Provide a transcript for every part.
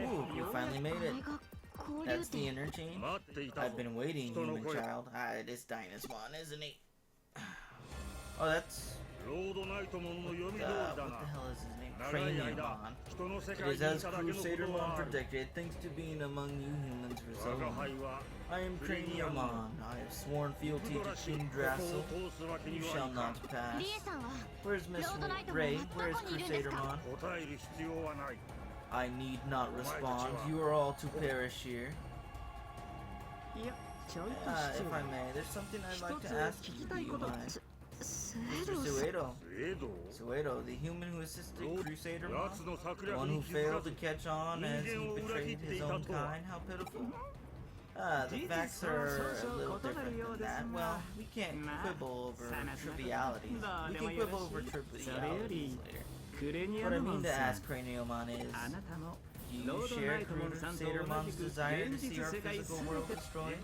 Ooh, you finally made it. That's the interchange? I've been waiting, human child. Ah, it is Digimon, isn't he? Oh, that's... what the hell is his name? Craniumon. It is as Crusadermon predicted, thanks to being among you humans for so long. I am Craniumon. I have sworn fealty to King Drassel. You shall not pass. Where's Miss Ray? Where's Crusadermon? I need not respond. You are all to perish here. If I may, there's something I'd like to ask you, do you mind? Mr. Suedo, the human who assisted Crusadermon, the one who failed to catch on as he betrayed his own kind, how pitiful. The facts are a little different than that. Well, we can't quibble over trivialities. We can quibble over trivialities later. What I mean to ask Craniomon is, do you share Crusadermon's desire to see our physical world destroyed?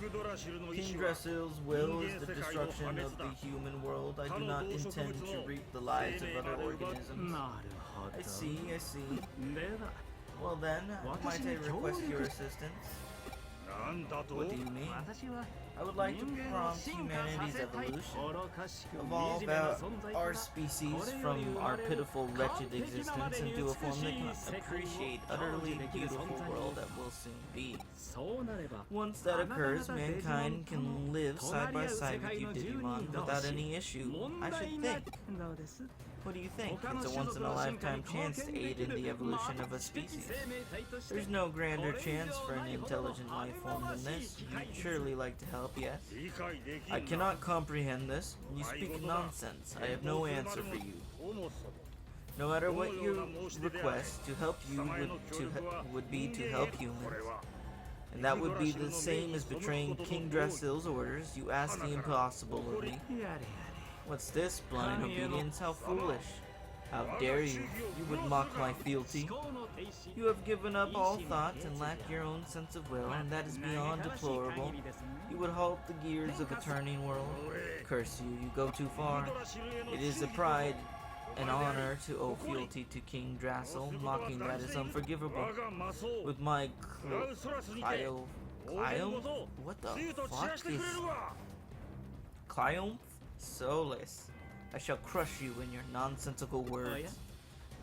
King Drassil's will is the destruction of the human world. I do not intend to reap the lives of other organisms. I see. Well then, might I request your assistance? What do you mean? I would like to prompt humanity's evolution. Evolve out our species from our pitiful, wretched existence into a form that can appreciate utterly beautiful world that will soon be. Once that occurs, mankind can live side by side with you Digimon without any issue, I should think. What do you think? It's a once-in-a-lifetime chance to aid in the evolution of a species. There's no grander chance for an intelligent life form than this. You'd surely like to help, yes? I cannot comprehend this. You speak nonsense. I have no answer for you. No matter what your request, to help you would be to help humans. And that would be the same as betraying King Drassil's orders. You ask the impossible of me. What's this? Blind obedience? How foolish. How dare you? You would mock my fealty. You have given up all thought and lack your own sense of will, and that is beyond deplorable. You would halt the gears of a turning world. Curse you, you go too far. It is a pride and honor to owe fealty to King Drassel. Mocking that is unforgivable. With my Clio... What the fuck is... Clio? Solace. I shall crush you in your nonsensical words.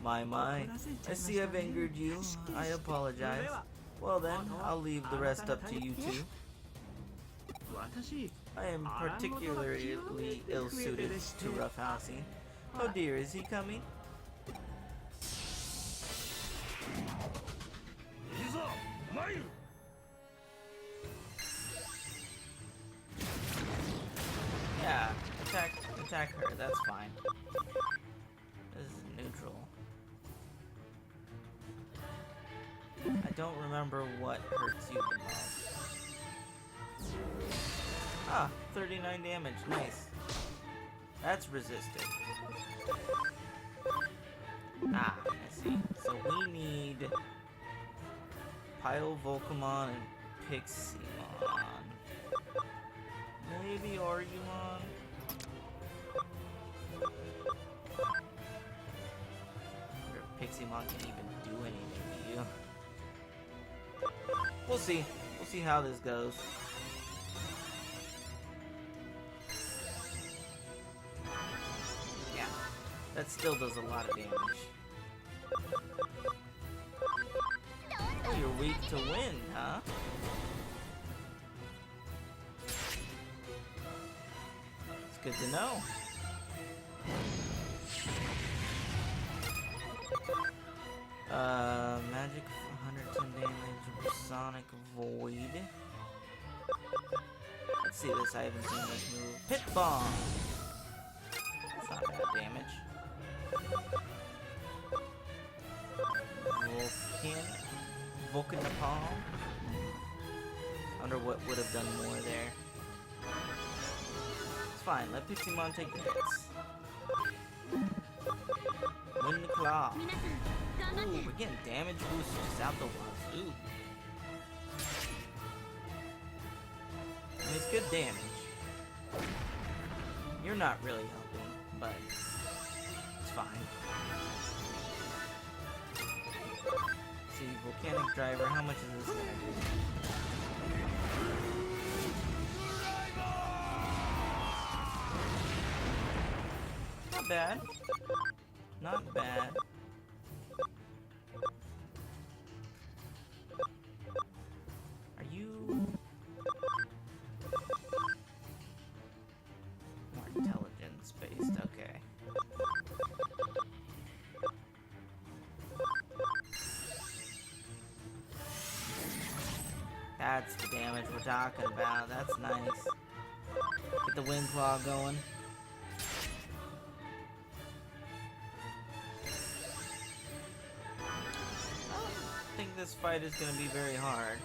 My. I see I've angered you. I apologize. Well then, I'll leave the rest up to you two. I am particularly ill-suited to roughhousing. Oh dear, is he coming? Yeah, attack her, that's fine. This is neutral. I don't remember what hurts you the most. Ah, 39 damage, nice. That's resisted. Ah, I see. So we need Volcamon and Piximon. Maybe Argumon. Piximon can even do anything to you. We'll see. We'll see how this goes. Yeah, that still does a lot of damage. Oh, you're weak to wind, huh? It's good to know. Magic 110 damage, Sonic Void. Let's see this, I haven't seen this move. Pit Bomb! That's not bad damage. Vulcanapalm. Wonder what would have done more there. It's fine, let Piximon take the hits. Wind Claw. Ooh, we're getting damage boosts just out the wazoo. I mean, it's good damage. You're not really helping, but it's fine. See, volcanic driver. How much is this gonna do? Not bad. Not bad. Are you more intelligence based? Okay. That's the damage we're talking about. That's nice. Get the wind claw going. I think this fight is going to be very hard.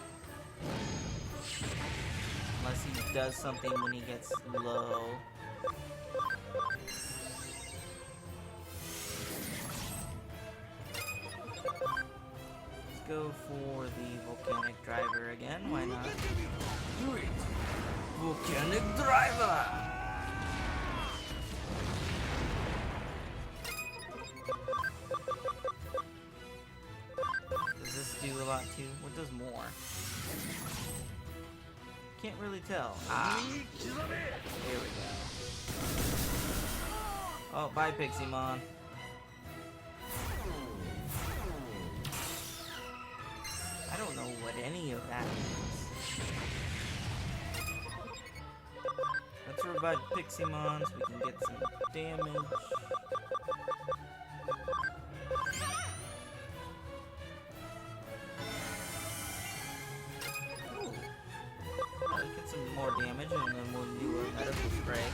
Unless he does something when he gets low. Let's go for the volcanic driver again. Why not? Do it! Volcanic driver! Does this do a lot too? What does more? Can't really tell. Ah. Here we go. Oh, bye, Piximon. I don't know what any of that is. Let's revive Piximon so we can get some damage. Get some more damage and then we'll do a medical spray.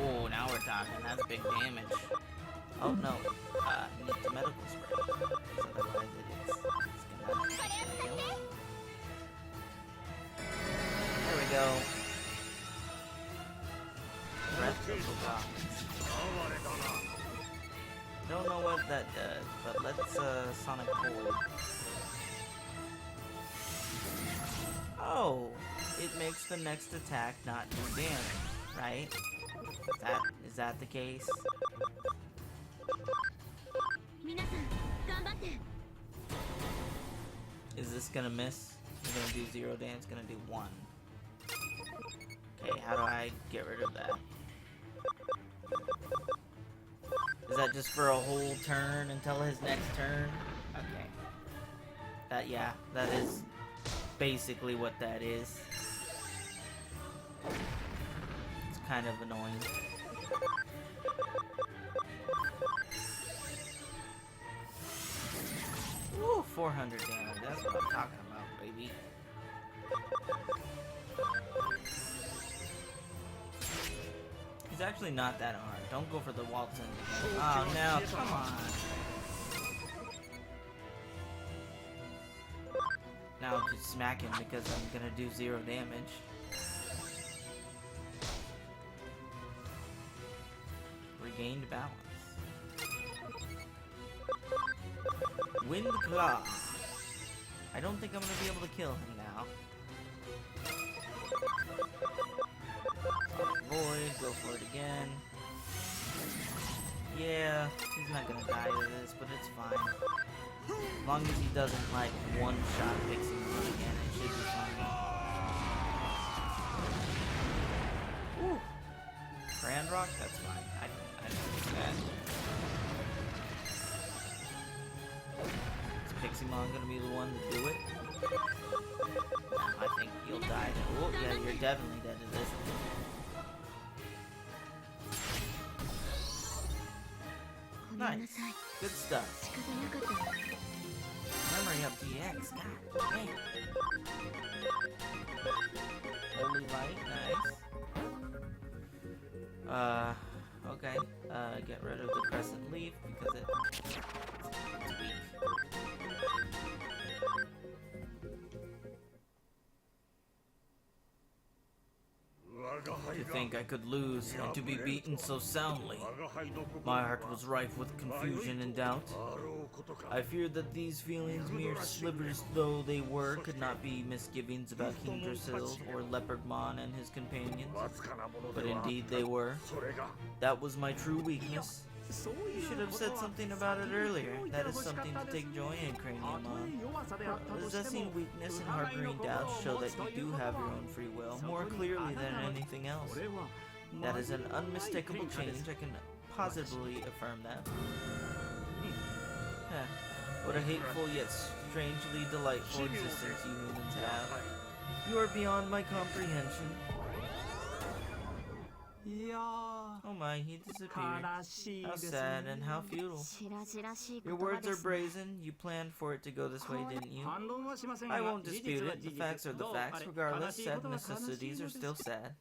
Oh, now we're talking. That's big damage. Oh no, need the medical spray. Because otherwise it's gonna kill him. There we go. Breath of the Goblins. Don't know what that does, but let's Sonic Bolt. Oh, it makes the next attack not do damage, right? Is that the case? Is this gonna miss? It's gonna do 0 damage, it's gonna do 1. Okay, how do I get rid of that? Is that just for a whole turn until his next turn? Okay. Yeah, that is basically what that is. It's kind of annoying. Ooh, 400 damage. That's what I'm talking about, baby. It's actually not that hard. Don't go for the waltz in again. Oh no, come on. Now I'll just smack him because I'm gonna do 0 damage. Regained balance. Wind Claw. I don't think I'm gonna be able to kill him now. Void, go for it again. Yeah, he's not gonna die to this, but it's fine. As long as he doesn't, like, one-shot Piximon again, it should be fine. Ooh. Grand Rock? That's fine. I don't do that. Is Piximon gonna be the one to do it? I think you'll die to. Oh, yeah, you're definitely dead to this. Nice. Good stuff. Memory up DX. God dang. Holy light. Nice. Okay. Get rid of the crescent leaf because it's weak. To think I could lose and to be beaten so soundly. My heart was rife with confusion and doubt. I feared that these feelings, mere slivers though they were, could not be misgivings about King Drusilla or Leopardmon and his companions. But indeed they were. That was my true weakness. You should have said something about it earlier. That is something to take joy in, Craniumon. Possessing weakness and harboring doubts show that you do have your own free will, more clearly than anything else. That is an unmistakable change, I can positively affirm that. What a hateful yet strangely delightful existence you humans have. You are beyond my comprehension. Oh my, he disappeared. How sad and how futile. Your words are brazen. You planned for it to go this way, didn't you? I won't dispute it. The facts are the facts. Regardless, sad necessities are still sad.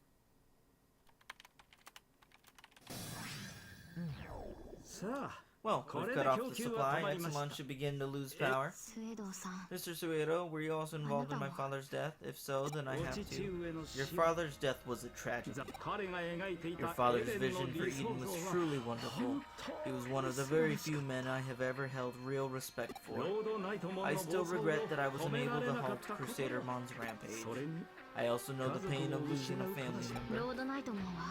Well, we've cut off the supply. Examon should begin to lose power. Mr. Suedo, were you also involved in my father's death? If so, then I have to. Your father's death was a tragedy. Your father's vision for Eden was truly wonderful. He was one of the very few men I have ever held real respect for. I still regret that I was unable to halt Crusadermon's rampage. I also know the pain of losing a family member.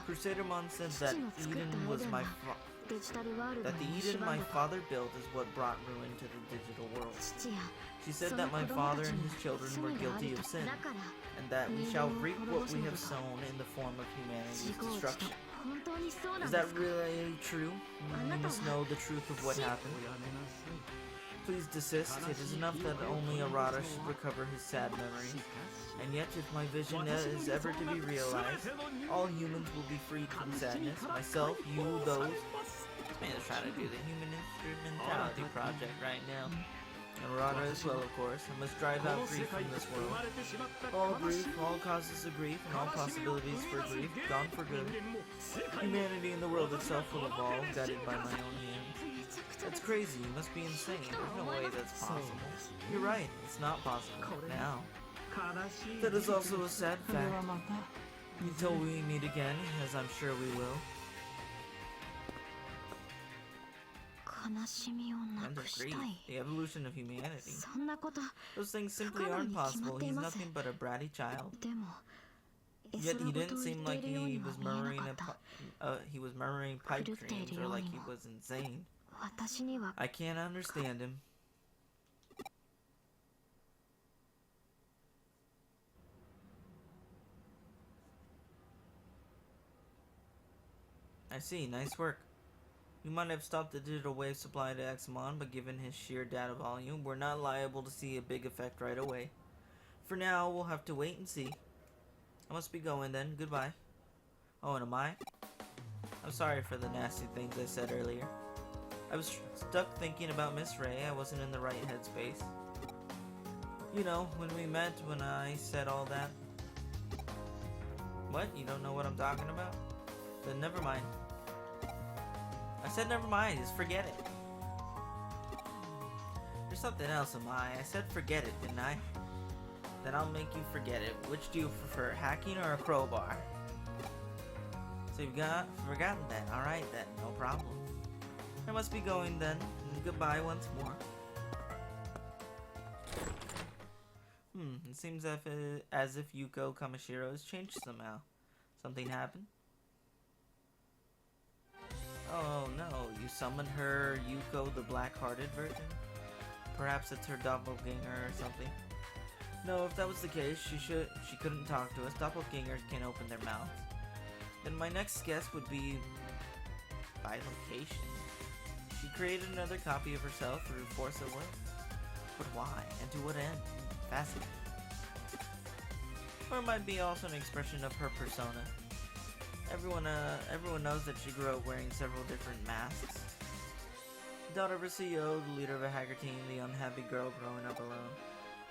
Crusadermon said that Eden was that the Eden my father built is what brought ruin to the digital world. She said that my father and his children were guilty of sin, and that we shall reap what we have sown in the form of humanity's destruction. Is that really true? You must know the truth of what happened. Please desist. It is enough that only Arata should recover his sad memories. And yet, if my vision is ever to be realized, all humans will be freed from sadness. Myself, you, those. This man is trying to do the human instrumentality project right now. And Arata as well, of course. I must drive out grief from this world. All grief, all causes of grief, and all possibilities for grief, gone for good. Humanity and the world itself will evolve, guided by my own hands. That's crazy. You must be insane. There's no way that's possible. You're right. It's not possible. Now. That is also a sad fact. Until we meet again, as I'm sure we will. And of grief, the evolution of humanity. Those things simply aren't possible. He's nothing but a bratty child. Yet he didn't seem like he was murmuring pipe dreams or like he was insane. I can't understand him. I see, nice work. We might have stopped the digital wave supply to Examon, but given his sheer data volume, we're not liable to see a big effect right away. For now, we'll have to wait and see. I must be going then. Goodbye. Oh, and am I? I'm sorry for the nasty things I said earlier. I was stuck thinking about Miss Ray. I wasn't in the right headspace. You know, when we met, when I said all that. What? You don't know what I'm talking about? Then never mind. I said never mind, just forget it. There's something else in my. I said forget it, didn't I? Then I'll make you forget it. Which do you prefer, hacking or a crowbar? So you've forgotten that. Alright then, no problem. I must be going then. Goodbye once more. It seems as if Yuko Kamishiro has changed somehow. Something happened? Oh no, you summoned her, Yuko, the black-hearted version? Perhaps it's her doppelganger or something. No, if that was the case, she couldn't talk to us. Doppelgangers can't open their mouths. Then my next guess would be by location. She created another copy of herself through force of will. But why? And to what end? Fascinating. Or it might be also an expression of her persona. Everyone knows that she grew up wearing several different masks. Daughter of a CEO, the leader of a hacker team, the unhappy girl growing up alone.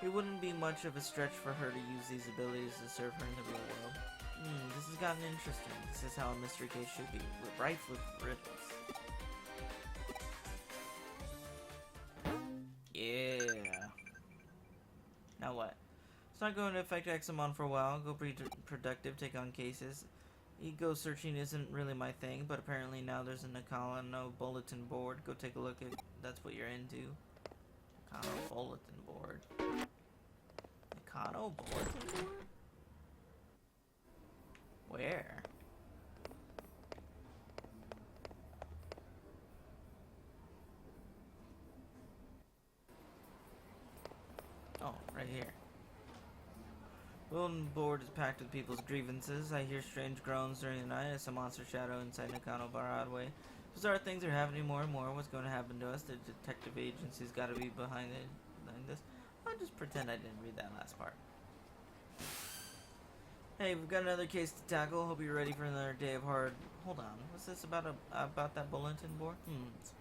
It wouldn't be much of a stretch for her to use these abilities to serve her in the real world. This has gotten interesting. This is how a mystery case should be, rife with riddles. Yeah. Now what? It's not going to affect Examon for a while. Go be productive, take on cases. Ego searching isn't really my thing, but apparently now there's a Nakano bulletin board. Go take a look at that's what you're into. Nakano bulletin board. Nakano bulletin board? Where? Oh, right here. Bulletin board is packed with people's grievances. I hear strange groans during the night as a monster shadow inside Nakano Broadway. Bizarre things are happening more and more. What's going to happen to us? The detective agency's got to be behind this. I'll just pretend I didn't read that last part. Hey, we've got another case to tackle. Hope you're ready for another day of hard... Hold on. What's this about that bulletin board?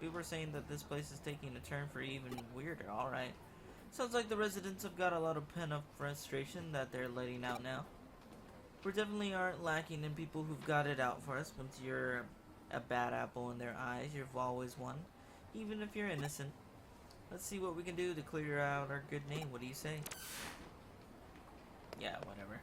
People are saying that this place is taking a turn for even weirder. Alright. Sounds like the residents have got a lot of pent-up frustration that they're letting out now. We definitely aren't lacking in people who've got it out for us. Once you're a bad apple in their eyes, you've always won. Even if you're innocent. Let's see what we can do to clear out our good name. What do you say? Yeah, whatever.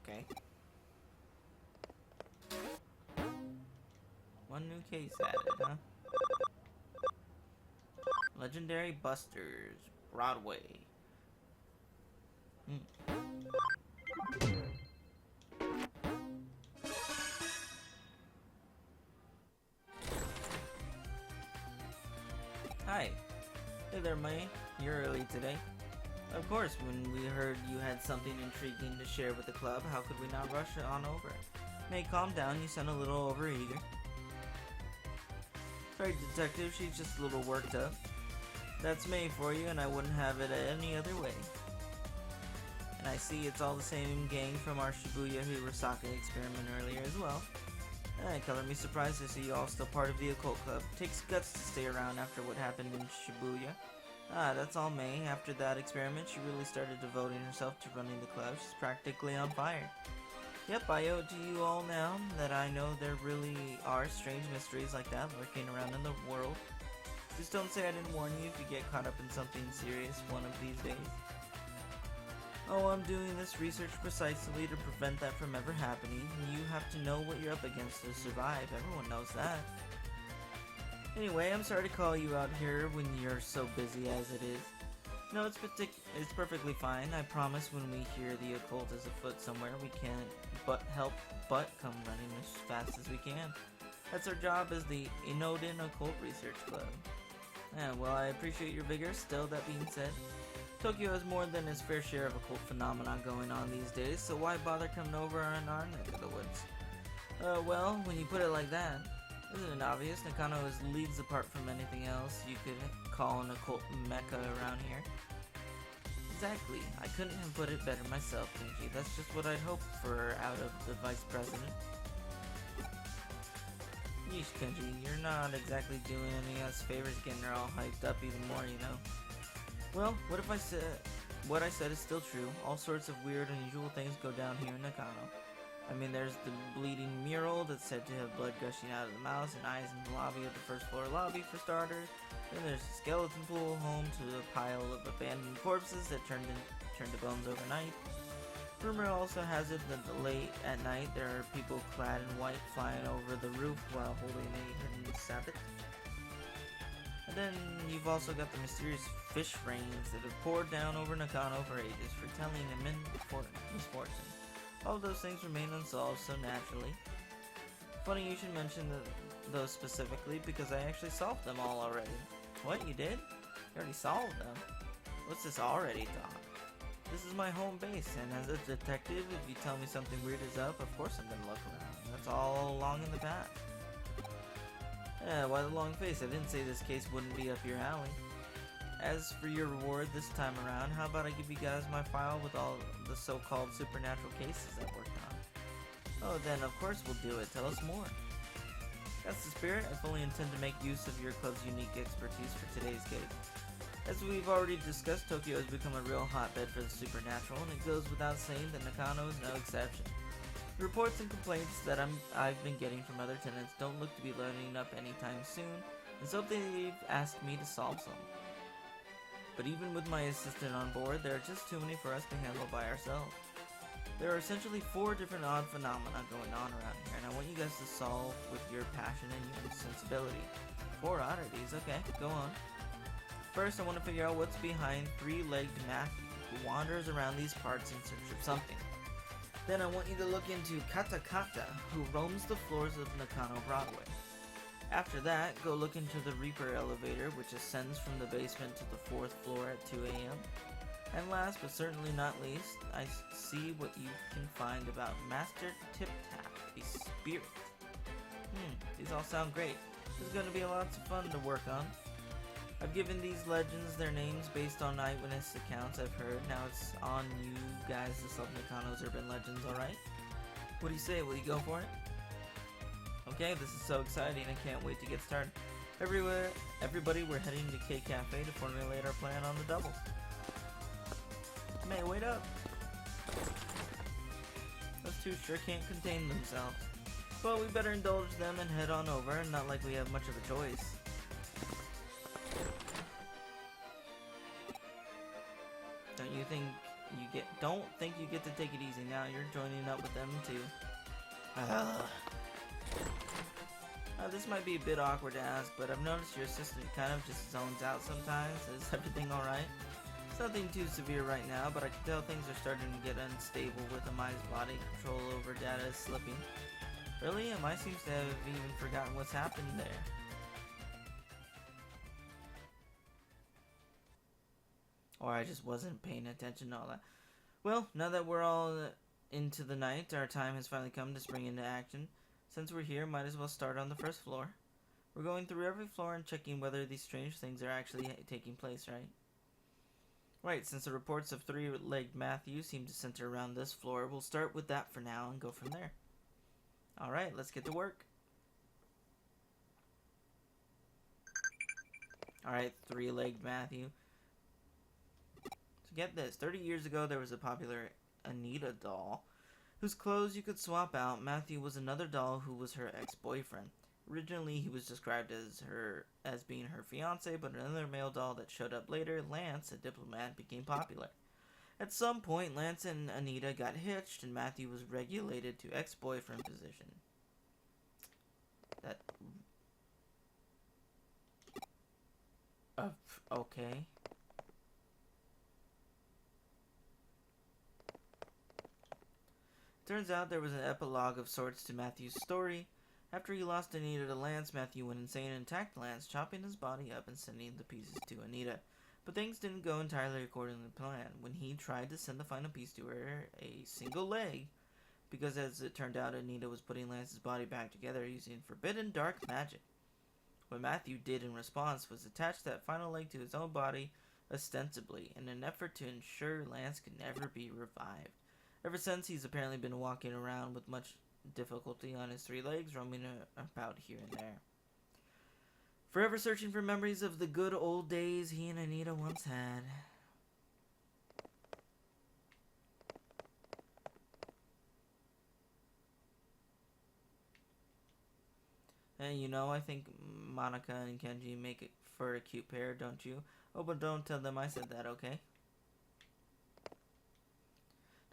Okay. One new case added, huh? Legendary Busters, Broadway. Hi. Hey there, May. You're early today. Of course, when we heard you had something intriguing to share with the club, how could we not rush on over? May, calm down. You sound a little overeager. Sorry, detective. She's just a little worked up. That's May for you, and I wouldn't have it any other way. And I see it's all the same gang from our Shibuya Hirosaka experiment earlier as well. Color me surprised to see you all still part of the occult club. Takes guts to stay around after what happened in Shibuya. That's all May. After that experiment, she really started devoting herself to running the club. She's practically on fire. Yep, I owe it to you all now that I know there really are strange mysteries like that lurking around in the world. Just don't say I didn't warn you if you get caught up in something serious one of these days. Oh, I'm doing this research precisely to prevent that from ever happening. You have to know what you're up against to survive. Everyone knows that. Anyway, I'm sorry to call you out here when you're so busy as it is. No, it's perfectly fine. I promise when we hear the occult is afoot somewhere, we can't help but come running as fast as we can. That's our job as the Inodin Occult Research Club. Well, I appreciate your vigor. Still, that being said, Tokyo has more than its fair share of occult phenomena going on these days, so why bother coming over in our neck of the woods? Well, when you put it like that, isn't it obvious? Nakano leads apart from anything else you could call an occult mecca around here. Exactly. I couldn't have put it better myself, Kenji. That's just what I'd hoped for out of the vice president. Yeesh, Kenji, you're not exactly doing any of us favors getting her all hyped up even more, you know. Well, what if what I said is still true? All sorts of weird, unusual things go down here in Nakano. I mean, there's the bleeding mural that's said to have blood gushing out of the mouth and eyes in the lobby of the first floor lobby for starters. Then there's a skeleton pool home to a pile of abandoned corpses that turned to bones overnight. Rumor also has it that late at night there are people clad in white flying over the roof while holding a hidden sabbat. And then you've also got the mysterious fish rains that have poured down over Nakano for ages, foretelling misfortune. All of those things remain unsolved so naturally. Funny you should mention those specifically, because I actually solved them all already. What, you did? You already solved them? What's this already talk? This is my home base, and as a detective, if you tell me something weird is up, of course I'm gonna look around. That's all along in the path. Why the long face? I didn't say this case wouldn't be up your alley. As for your reward this time around, how about I give you guys my file with all the so-called supernatural cases I've worked on? Oh, then of course we'll do it. Tell us more. That's the spirit. I fully intend to make use of your club's unique expertise for today's case. As we've already discussed, Tokyo has become a real hotbed for the supernatural, and it goes without saying that Nakano is no exception. The reports and complaints that I've been getting from other tenants don't look to be letting up anytime soon, and so they've asked me to solve some. But even with my assistant on board, there are just too many for us to handle by ourselves. There are essentially 4 different odd phenomena going on around here, and I want you guys to solve with your passion and your sensibility. 4 oddities, okay, go on. First, I want to figure out what's behind 3-legged Matthew, who wanders around these parts in search of something. Then I want you to look into Kata Kata, who roams the floors of Nakano Broadway. After that, go look into the Reaper elevator, which ascends from the basement to the 4th floor at 2 a.m. And last, but certainly not least, I see what you can find about Master Tip Tap, a spirit. These all sound great. This is going to be lots of fun to work on. I've given these legends their names based on eyewitness accounts I've heard. Now it's on you guys to solve Nakano's urban legends, alright? What do you say? Will you go for it? Okay, this is so exciting. I can't wait to get started. Everybody, we're heading to K Cafe to formulate our plan on the double. May, wait up! Those two sure can't contain themselves. Well, we better indulge them and head on over, not like we have much of a choice. Don't think you get to take it easy now. You're joining up with them too. This might be a bit awkward to ask, but I've noticed your assistant kind of just zones out sometimes. Is everything alright? It's nothing too severe right now, but I can tell things are starting to get unstable with Amai's body. Control over data is slipping. Really? Amai seems to have even forgotten what's happened there. Or I just wasn't paying attention to all that. Well, now that we're all into the night, our time has finally come to spring into action. Since we're here, might as well start on the 1st floor. We're going through every floor and checking whether these strange things are actually taking place, right? Right, since the reports of 3-legged Matthew seem to center around this floor, we'll start with that for now and go from there. Alright, let's get to work. Alright, 3-legged Matthew. So get this, 30 years ago there was a popular Anita doll whose clothes you could swap out. Matthew was another doll who was her ex-boyfriend. Originally, he was described as being her fiancé, but another male doll that showed up later, Lance, a diplomat, became popular. At some point, Lance and Anita got hitched, and Matthew was regulated to ex-boyfriend position. Okay. Turns out there was an epilogue of sorts to Matthew's story. After he lost Anita to Lance, Matthew went insane and attacked Lance, chopping his body up and sending the pieces to Anita. But things didn't go entirely according to plan. When he tried to send the final piece to her, a single leg, because as it turned out, Anita was putting Lance's body back together using forbidden dark magic. What Matthew did in response was attach that final leg to his own body, ostensibly, in an effort to ensure Lance could never be revived. Ever since, he's apparently been walking around with much difficulty on his 3 legs, roaming about here and there. Forever searching for memories of the good old days he and Anita once had. And you know, I think Monica and Kenji make it for a cute pair, don't you? Oh, but don't tell them I said that, okay?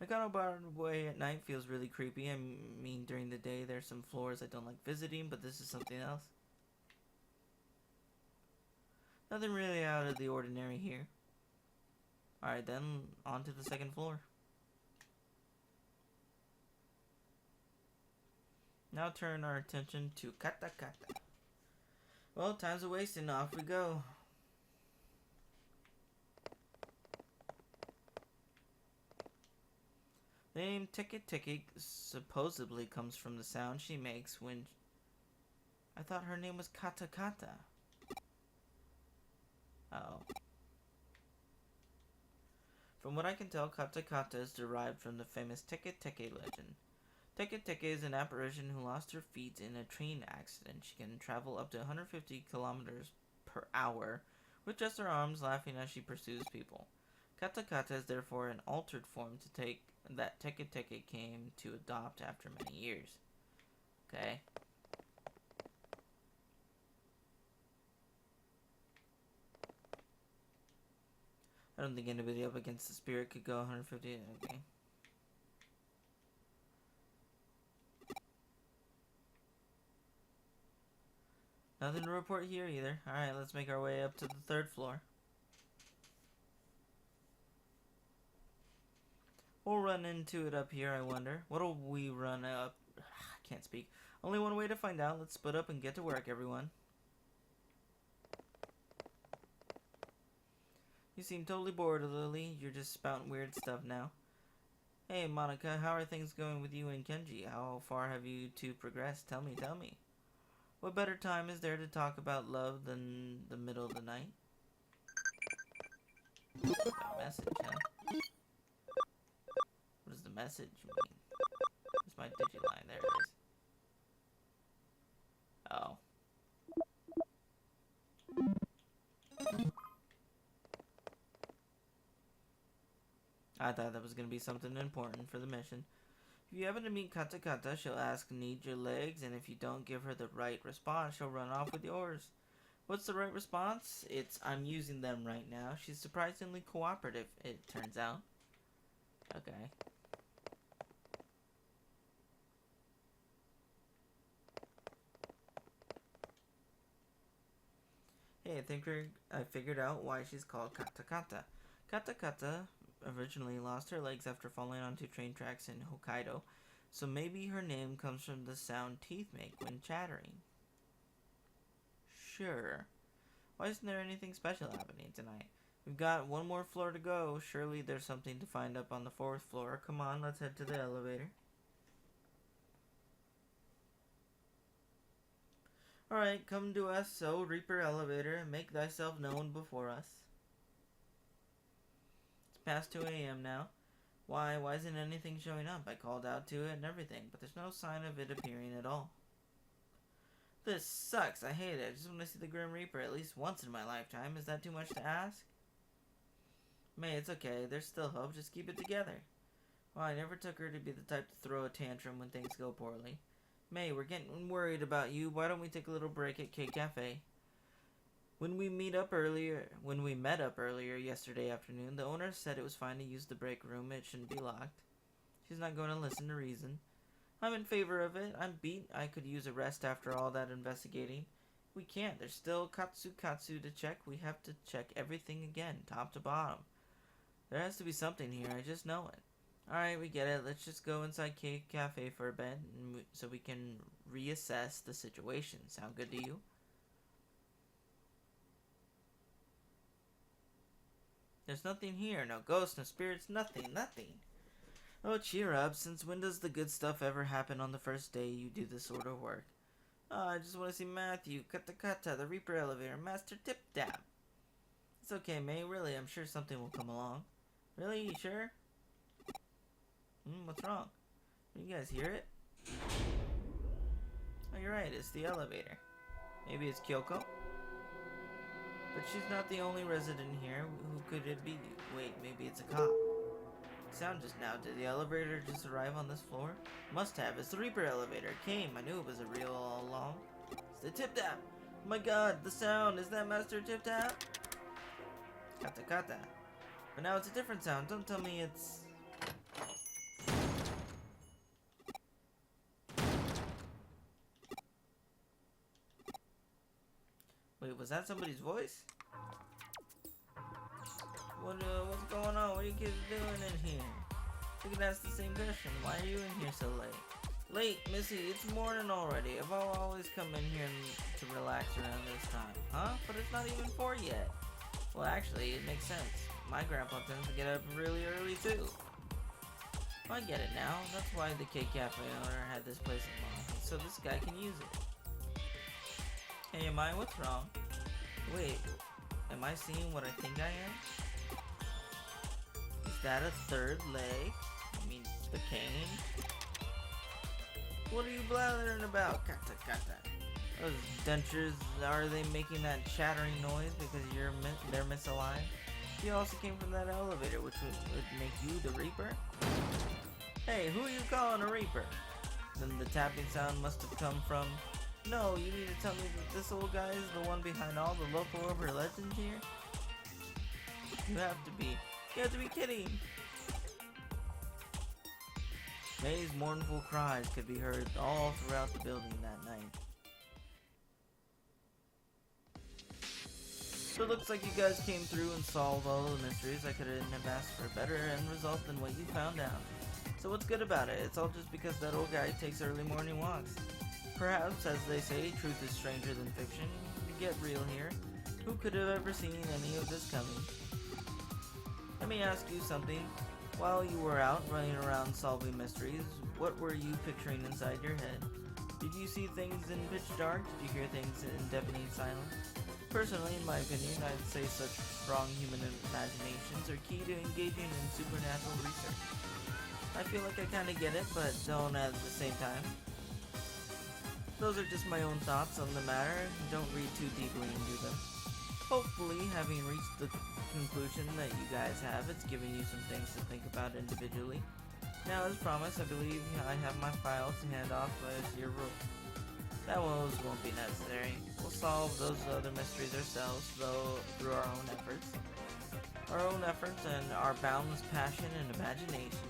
Nakano Broadway at night feels really creepy. I mean, during the day, there's some floors I don't like visiting, but this is something else. Nothing really out of the ordinary here. Alright then, on to the 2nd floor. Now turn our attention to Kata Kata. Well, time's a wasting, off we go. The name Tiki Tiki supposedly comes from the sound she makes when... I thought her name was Kata Kata. Oh. From what I can tell, Kata Kata is derived from the famous Tiki Tiki legend. Tiki Tiki is an apparition who lost her feet in a train accident. She can travel up to 150 kilometers per hour with just her arms, laughing as she pursues people. Kata Kata is therefore an altered form to take that Teke Teke came to adopt after many years. Okay. I don't think anybody up against the spirit could go 150. Okay. Nothing to report here either. Alright, let's make our way up to the 3rd floor. We'll run into it up here, I wonder. What'll we run up? I can't speak. Only one way to find out. Let's split up and get to work, everyone. You seem totally bored, Lily. You're just spouting weird stuff now. Hey, Monica, how are things going with you and Kenji? How far have you two progressed? Tell me, tell me. What better time is there to talk about love than the middle of the night? A message, huh? What does the message mean? Where's my Digiline? There it is. Oh. I thought that was going to be something important for the mission. If you happen to meet Kata Kata, she'll ask, need your legs, and if you don't give her the right response, she'll run off with yours. What's the right response? It's, I'm using them right now. She's surprisingly cooperative, it turns out. Okay. Hey, I think I figured out why she's called Kata Kata. Kata Kata originally lost her legs after falling onto train tracks in Hokkaido, so maybe her name comes from the sound teeth make when chattering. Sure. Why isn't there anything special happening tonight? We've got one more floor to go. Surely there's something to find up on the 4th floor. Come on, let's head to the elevator. Alright, come to us, O Reaper Elevator, and make thyself known before us. Past 2 a.m. now. Why isn't anything showing up? I called out to it and everything, but there's no sign of it appearing at all. This sucks. I hate it. I just want to see the Grim Reaper at least once in my lifetime. Is that too much to ask? May, it's okay. There's still hope. Just keep it together. Well, I never took her to be the type to throw a tantrum when things go poorly. May, we're getting worried about you. Why don't we take a little break at K Cafe? When we met up earlier yesterday afternoon, the owner said it was fine to use the break room. It shouldn't be locked. She's not going to listen to reason. I'm in favor of it. I'm beat. I could use a rest after all that investigating. We can't. There's still Katsu to check. We have to check everything again, top to bottom. There has to be something here. I just know it. Alright, we get it. Let's just go inside K Cafe for a bit so we can reassess the situation. Sound good to you? There's nothing here. No ghosts, no spirits, nothing. Oh, cheer up. Since when does the good stuff ever happen on the first day you do this sort of work? Oh, I just want to see Matthew, Kata, the Reaper Elevator, Master Tip Tap. It's okay, May. Really, I'm sure something will come along. Really? You sure? What's wrong? Can you guys hear it? Oh, you're right. It's the elevator. Maybe it's Kyoko? But she's not the only resident here. Who could it be? Wait, maybe it's a cop. Sound just now. Did the elevator just arrive on this floor? Must have. It's the Reaper Elevator. It came. I knew it was a real all along. It's the Tip Tap. Oh my god, the sound. Is that Master Tip Tap? Kata. But now it's a different sound. Don't tell me it's... Wait, was that somebody's voice? What's going on? What are you kids doing in here? We can ask the same question. Why are you in here so late? Late, Missy. It's morning already. I've always come in here to relax around this time. Huh? But it's not even 4 yet. Well, actually, it makes sense. My grandpa tends to get up really early, too. I get it now. That's why the K Cafe owner had this place in mind. So this guy can use it. Hey, am I? What's wrong? Wait, am I seeing what I think I am? Is that a third leg? I mean, the cane? What are you blathering about, Kata? Those dentures, are they making that chattering noise because they're misaligned? You also came from that elevator, which would make you the Reaper? Hey, who are you calling a Reaper? Then the tapping sound must have come from... No, you mean to tell me that this old guy is the one behind all the local urban legends here? You have to be kidding! May's mournful cries could be heard all throughout the building that night. So it looks like you guys came through and solved all the mysteries. I couldn't have asked for a better end result than what you found out. So what's good about it? It's all just because that old guy takes early morning walks. Perhaps, as they say, truth is stranger than fiction. Get real here. Who could have ever seen any of this coming? Let me ask you something. While you were out running around solving mysteries, what were you picturing inside your head? Did you see things in pitch dark? Did you hear things in deafening silence? Personally, in my opinion, I'd say such strong human imaginations are key to engaging in supernatural research. I feel like I kinda get it, but don't at the same time. Those are just my own thoughts on the matter. Don't read too deeply into them. Hopefully, having reached the conclusion that you guys have, it's given you some things to think about individually. Now, as promised, I believe I have my files to hand off as your rule. That won't be necessary. We'll solve those other mysteries ourselves, though, through our own efforts. Our own efforts and our boundless passion and imagination.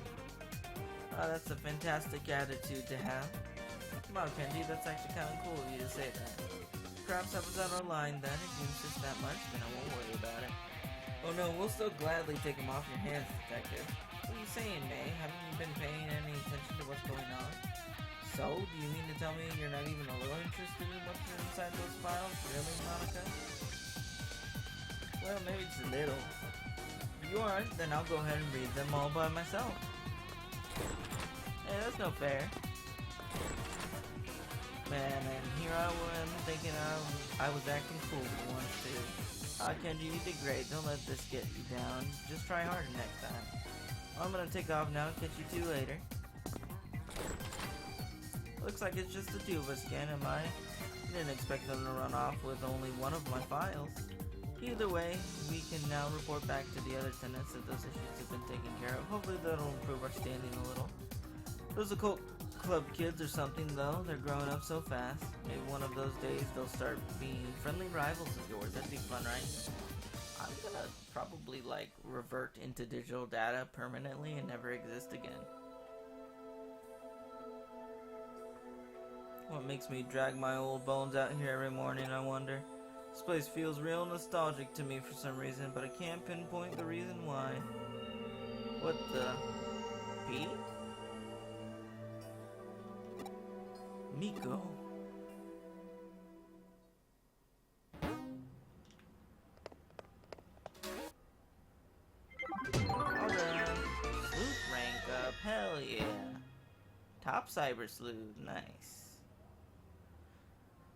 That's a fantastic attitude to have. Come on, Kenji, that's actually kind of cool of you to say that. Perhaps I was out of line then. If you insist that much, then I won't worry about it. Oh no, we'll still gladly take him off your hands, Detective. What are you saying, May? Haven't you been paying any attention to what's going on? So, do you mean to tell me you're not even a little interested in what's inside those files? Really, Monica? Well, maybe just a little. If you aren't, then I'll go ahead and read them all by myself. Hey, that's no fair. Man, and here I am thinking I was acting cool for once too. Kenji, you did great. Don't let this get you down. Just try harder next time. Well, I'm gonna take off now. Catch you two later. Looks like it's just the two of us again, am I? Didn't expect them to run off with only one of my files. Either way, we can now report back to the other tenants that those issues have been taken care of. Hopefully that'll improve our standing a little. Those occult club kids or something though, they're growing up so fast. Maybe one of those days they'll start being friendly rivals of yours. That'd be fun, right? I'm gonna probably like revert into digital data permanently and never exist again. What makes me drag my old bones out here every morning, I wonder? This place feels real nostalgic to me for some reason, but I can't pinpoint the reason why. What the... Pete? Miko. Alright. Sleuth rank up, hell yeah. Top CyberSleuth, nice.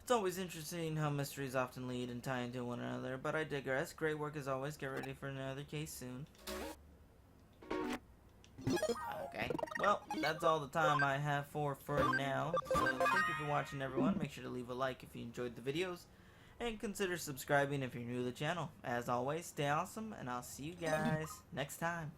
It's always interesting how mysteries often lead and tie into one another, but I digress. Great work as always. Get ready for another case soon. Okay, well, that's all the time I have for now. So thank you for watching, everyone. Make sure to leave a like if you enjoyed the videos, and consider subscribing if you're new to the channel. As always, stay awesome, and I'll see you guys next time.